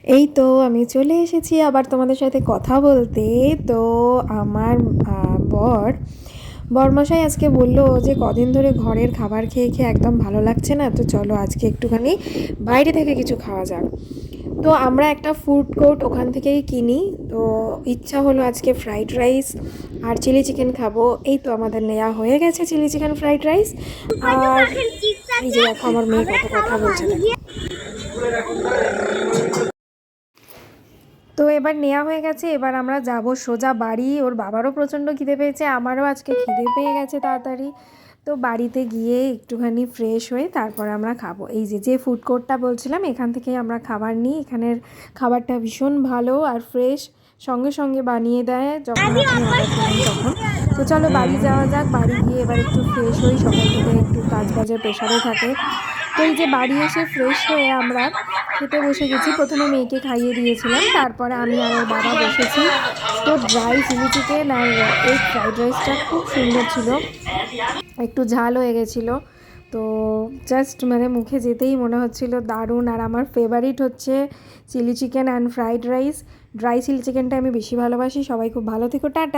এই তো আমি চলে এসেছি আবার তোমাদের সাথে কথা বলতে। তো আমার বর বরমশাই আজকে বললো যে কদিন ধরে ঘরের খাবার খেয়ে খেয়ে একদম ভালো লাগছে না, তো চলো আজকে একটুখানি বাইরে থেকে কিছু খাওয়া যাক। তো আমরা একটা ফুড কোর্ট ওখান থেকেই কিনি। তো ইচ্ছা হলো আজকে ফ্রাইড রাইস আর চিলি চিকেন খাবো। এই তো আমাদের নেওয়া হয়ে গেছে চিলি চিকেন ফ্রাইড রাইস। আর এই যে দেখো আমার মেয়ে কত কথা বলছে দেখো। তো এবার নেওয়া হয়ে গেছে, এবার আমরা যাব সোজা বাড়ি। ওর বাবারও প্রচণ্ড খিদে পেয়েছে, আমারও আজকে খিদে পেয়ে গেছে তাড়াতাড়ি। তো বাড়িতে গিয়ে একটুখানি ফ্রেশ হয়ে তারপর আমরা খাবো। এই যে যে ফুড কোর্টটা বলছিলাম এখান থেকেই আমরা খাবার নিই। এখানের খাবারটা ভীষণ ভালো আর ফ্রেশ, সঙ্গে সঙ্গে বানিয়ে দেয় যখন আপনি অর্ডার করেন তখন। তো চলো বাড়ি যাওয়া যাক, বাড়ি গিয়ে এবার একটু ফ্রেশ হই, সকাল থেকে একটু কাজ বাজের প্রেশারে থাকে। তো এই যে বাড়ি এসে ফ্রেশ হয়ে আমরা খেতে বসে গেছি। প্রথমে মেয়েকে খাইয়ে দিয়েছিলাম, তারপরে আমি আর ওর বাবা বসেছি। তো ড্রাই চিলি চিকেন আর এগ ফ্রাইড রাইসটা খুব সুন্দর ছিল, একটু ঝাল হয়ে গেছিলো। তো জাস্ট মানে মুখে যেতেই মনে হচ্ছিল দারুণ। আর আমার ফেভারিট হচ্ছে chilli chicken and fried rice. Dry chilli চিকেনটা আমি বেশি ভালোবাসি। সবাই খুব ভালো থেকো, টাটা।